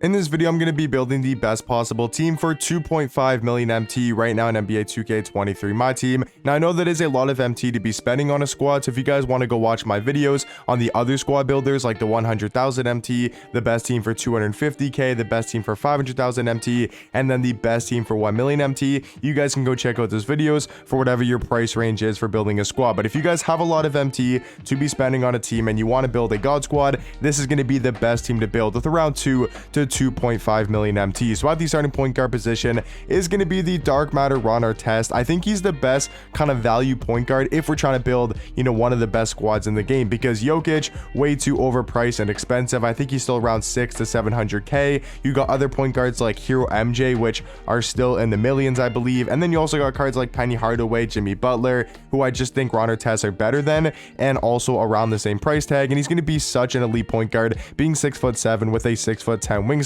In this video, I'm going to be building the best possible team for 2.5 million MT right now in NBA 2K23 my team. Now, I know that is a lot of MT to be spending on a squad, so if you guys want to go watch my videos on the other squad builders like the 100,000 MT, the best team for 250k, the best team for 500,000 MT, and then the best team for 1 million MT, you guys can go check out those videos for whatever your price range is for building a squad. But if you guys have a lot of MT to be spending on a team and you want to build a god squad, this is going to be the best team to build with around 2 to 2.5 million MT. So at the starting point guard position is going to be the dark matter Ron Artest. I think he's the best kind of value point guard if we're trying to build, one of the best squads in the game, because Jokic way too overpriced and expensive. I think he's still around 6 to 700k. You got other point guards like Hero MJ, which are still in the millions, I believe, and then you also got cards like Penny Hardaway, Jimmy Butler, who I just think Ron Artest are better than, and also around the same price tag. And he's going to be such an elite point guard, being 6'7" with a 6'10" wingspan.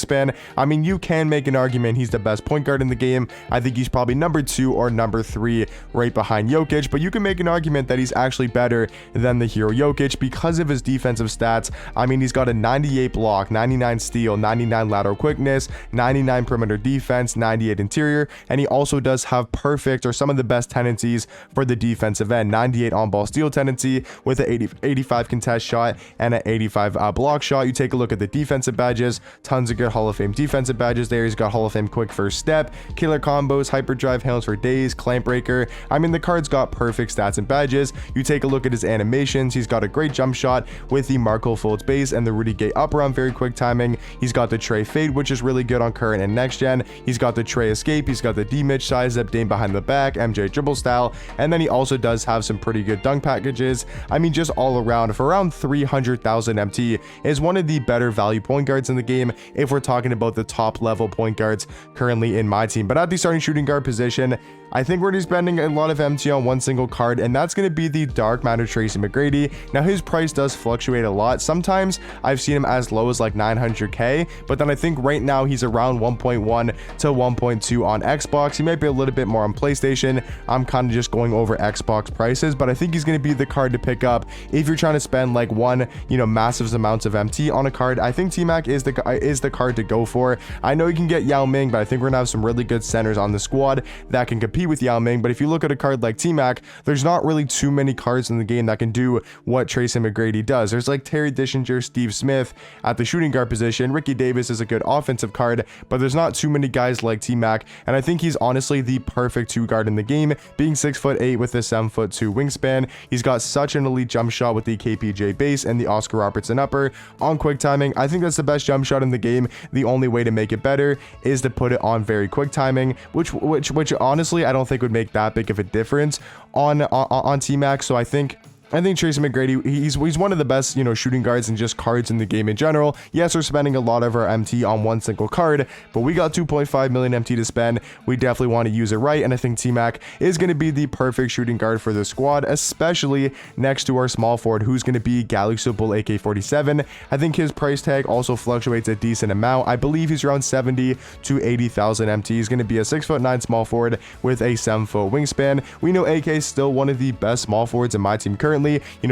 I mean, you can make an argument he's the best point guard in the game. I think he's probably number 2 or number 3 right behind Jokic, but you can make an argument that he's actually better than the hero Jokic because of his defensive stats. I mean, he's got a 98 block, 99 steal, 99 lateral quickness, 99 perimeter defense, 98 interior, and he also does have perfect or some of the best tendencies for the defensive end. 98 on-ball steal tendency with an 85 contest shot and an 85 block shot. You take a look at the defensive badges, tons of good Hall of Fame defensive badges there. He's got Hall of Fame quick first step, killer combos, hyperdrive handles for days, clamp breaker. I mean, the card's got perfect stats and badges. You take a look at his animations. He's got a great jump shot with the Marco Fultz base and the Rudy Gay up around, very quick timing. He's got the Trey fade, which is really good on current and next gen. He's got the Trey escape. He's got the D-Mitch size up, Dame behind the back, MJ dribble style, and then he also does have some pretty good dunk packages. I mean, just all around for around 300,000 MT is one of the better value point guards in the game if we're talking about the top level point guards currently in my team. But at the starting shooting guard position, I think we're just spending a lot of MT on one single card, and that's going to be the Dark Matter Tracy McGrady. Now, his price does fluctuate a lot. Sometimes I've seen him as low as like 900k, but then I think right now he's around 1.1 to 1.2 on Xbox. He might be a little bit more on PlayStation. I'm kind of just going over Xbox prices, but I think he's going to be the card to pick up if you're trying to spend like one, massive amounts of MT on a card. I think T-Mac is the card to go for. I know you can get Yao Ming, but I think we're gonna have some really good centers on the squad that can compete with Yao Ming. But if you look at a card like T-Mac, there's not really too many cards in the game that can do what Tracy McGrady does. There's like Terry Dishinger, Steve Smith at the shooting guard position. Ricky Davis is a good offensive card, but there's not too many guys like T-Mac, and I think he's honestly the perfect 2 guard in the game, being 6'8" with a 7'2" wingspan. He's got such an elite jump shot with the KPJ base and the Oscar Robertson upper on quick timing. I think that's the best jump shot in the game. The only way to make it better is to put it on very quick timing, which honestly I don't think would make that big of a difference on T-Mac. So I think Tracy McGrady, he's one of the best, shooting guards and just cards in the game in general. Yes, we're spending a lot of our MT on one single card, but we got 2.5 million MT to spend. We definitely want to use it right, and I think T-Mac is going to be the perfect shooting guard for the squad, especially next to our small forward, who's going to be Galaxy Bull AK-47. I think his price tag also fluctuates a decent amount. I believe he's around 70 to 80,000 MT. He's going to be a 6'9" small forward with a 7-foot wingspan. We know AK is still one of the best small forwards in my team currently.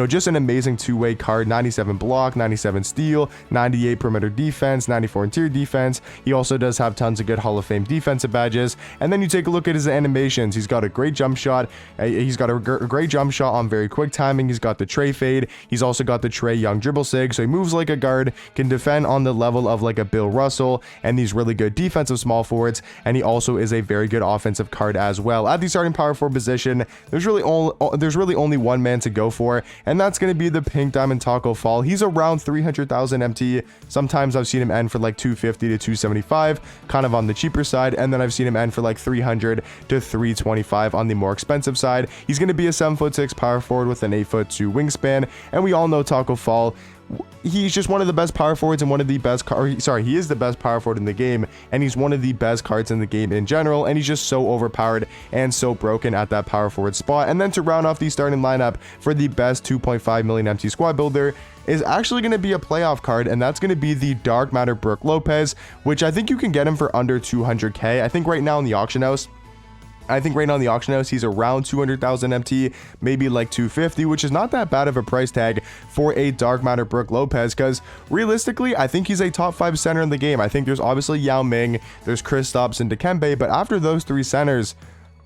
Just an amazing two-way card. 97 block, 97 steal, 98 perimeter defense, 94 interior defense. He also does have tons of good Hall of Fame defensive badges. And then you take a look at his animations. He's got a great jump shot. He's got a great jump shot on very quick timing. He's got the Trey fade. He's also got the Trey Young dribble sig, so he moves like a guard, can defend on the level of like a Bill Russell, and these really good defensive small forwards. And he also is a very good offensive card as well. At the starting power forward position, there's really only one man to go for, and that's going to be the Pink Diamond Taco Fall. He's around 300,000 MT. Sometimes I've seen him end for like 250 to 275, kind of on the cheaper side, and then I've seen him end for like 300 to 325 on the more expensive side. He's going to be a 7'6" power forward with an 8'2" wingspan, and we all know Taco Fall, he's just one of the best power forwards and one of the best he is the best power forward in the game, and he's one of the best cards in the game in general, and he's just so overpowered and so broken at that power forward spot. And then to round off the starting lineup for the best 2.5 million MT squad builder is actually going to be a playoff card, and that's going to be the Dark Matter Brook Lopez, which I think you can get him for under 200k. I think right now in the auction house I think right now in the auction house, he's around 200,000 MT, maybe like 250, which is not that bad of a price tag for a dark matter Brook Lopez, because realistically, I think he's a top 5 center in the game. I think there's obviously Yao Ming, there's Kristaps and Dikembe, but after those 3 centers,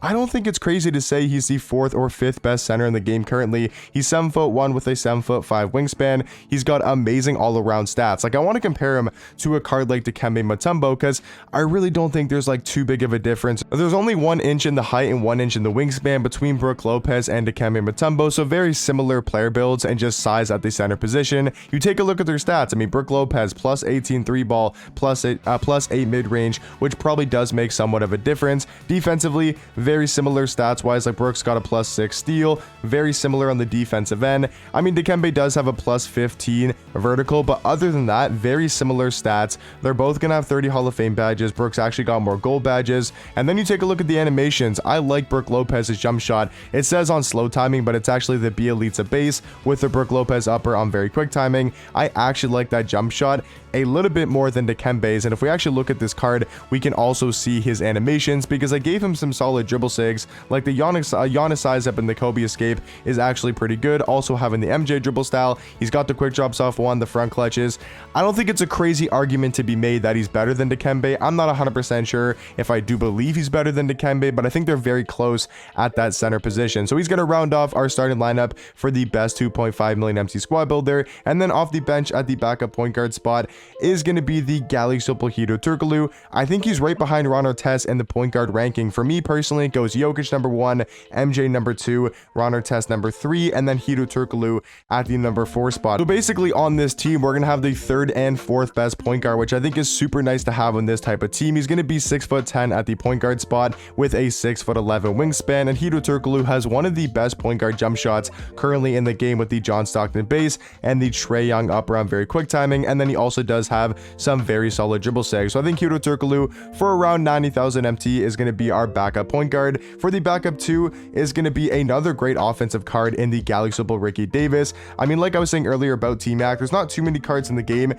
I don't think it's crazy to say he's the 4th or 5th best center in the game currently. He's 7'1" with a 7'5" wingspan. He's got amazing all-around stats. Like, I want to compare him to a card like Dikembe Mutombo, because I really don't think there's like too big of a difference. There's only 1 inch in the height and 1 inch in the wingspan between Brook Lopez and Dikembe Mutombo, so very similar player builds and just size at the center position. You take a look at their stats. I mean, Brook Lopez plus 18 3-ball, plus 8 mid-range, which probably does make somewhat of a difference. Defensively, very similar stats wise. Like, Brook's got a plus 6 steal, very similar on the defensive end. I mean, Dikembe does have a plus 15 vertical, but other than that, very similar stats. They're both gonna have 30 Hall of Fame badges. Brook's actually got more gold badges. And then you take a look at the animations. I like Brook Lopez's jump shot. It says on slow timing, but it's actually the Bielitsa base with the Brook Lopez upper on very quick timing. I actually like that jump shot a little bit more than Dikembe's. And if we actually look at this card, we can also see his animations, because I gave him some solid dribble sigs. Like the Giannis size up in the Kobe escape is actually pretty good. Also having the MJ dribble style. He's got the quick drops off one, the front clutches. I don't think it's a crazy argument to be made that he's better than Dikembe. I'm not 100% sure if I do believe he's better than Dikembe, but I think they're very close at that center position. So he's going to round off our starting lineup for the best 2.5 million MC squad builder. And then off the bench at the backup point guard spot is going to be the Galaxy Hedo Turkoglu. I think he's right behind Ron Artest in the point guard ranking. For me personally, it goes Jokic number 1, MJ number 2, Ron Artest number 3, and then Hedo Turkoglu at the number 4 spot. So basically on this team, we're going to have the 3rd and 4th best point guard, which I think is super nice to have on this type of team. He's going to be 6'10" at the point guard spot with a 6'11" wingspan, and Hedo Turkoglu has one of the best point guard jump shots currently in the game with the John Stockton base and the Trae Young upper on very quick timing, and then he also does have some very solid dribble sags. So I think Hedo Turkoglu for around 90,000 MT is going to be our backup point guard. For the backup 2 is going to be another great offensive card in the Galaxy Ricky Davis. I mean, like I was saying earlier about T-Mac, there's not too many cards in the game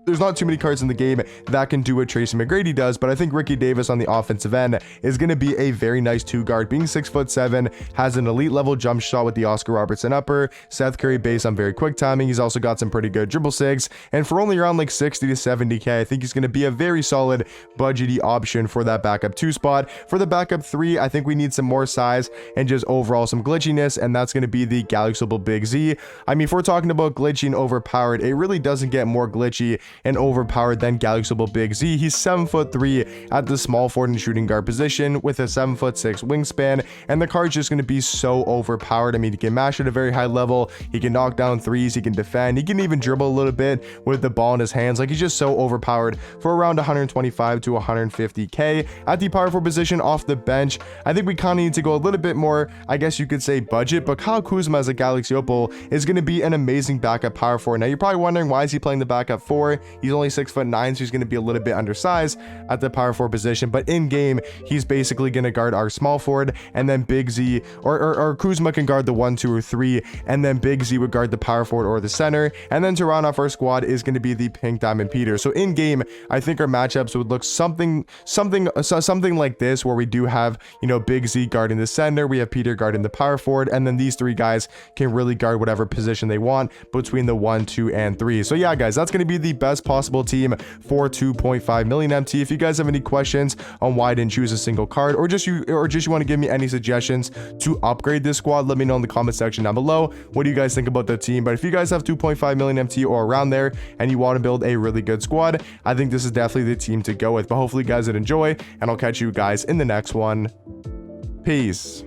that can do what Tracy McGrady does, but I think Ricky Davis on the offensive end is going to be a very nice 2 guard. Being 6'7", has an elite level jump shot with the Oscar Robertson upper, Seth Curry base on very quick timing. He's also got some pretty good dribble sigs, and for only around like 60 to 70k, I think he's going to be a very solid budgety option for that backup 2 spot. For the backup 3, I think we need some more size and just overall some glitchiness, and that's going to be the Galaxy Big Z. I mean, if we're talking about glitchy and overpowered, it really doesn't get more glitchy and overpowered than Galaxy Big Z. He's 7'3" at the small forward and shooting guard position with a 7'6" wingspan, and the card's just going to be so overpowered. I mean, he can mash at a very high level, he can knock down threes, he can defend, he can even dribble a little bit with the ball in his hands. Like, he's just so overpowered for around 125 to 150k at the power forward position. Off the bench, I think we kind of need to go a little bit more, I guess you could say, budget, but Kyle Kuzma as a Galaxy Opal is going to be an amazing backup power forward. Now you're probably wondering, why is he playing the backup 4? He's only 6'9", so he's going to be a little bit undersized at the power forward position, but in game he's basically going to guard our small forward, and then Big Z or Kuzma can guard the 1, 2, or 3, and then Big Z would guard the power forward or the center, and then to round off our squad is going to be the Pink Diamond Peter. So in game, I think our matchups would look something like this, where we do have, you know, Big Z guarding the center, we have Peter guarding the power forward, and then these 3 guys can really guard whatever position they want between the 1, 2, and 3. So yeah, guys, that's going to be the best possible team for 2.5 million MT. If you guys have any questions on why I didn't choose a single card, or just you want to give me any suggestions to upgrade this squad, let me know in the comment section down below. What do you guys think about the team? But if you guys have 2.5 million MT or around there and you want to build a really good squad, I think this is definitely the team to go with. But hopefully you guys did enjoy, and I'll catch you guys in the next one. Peace.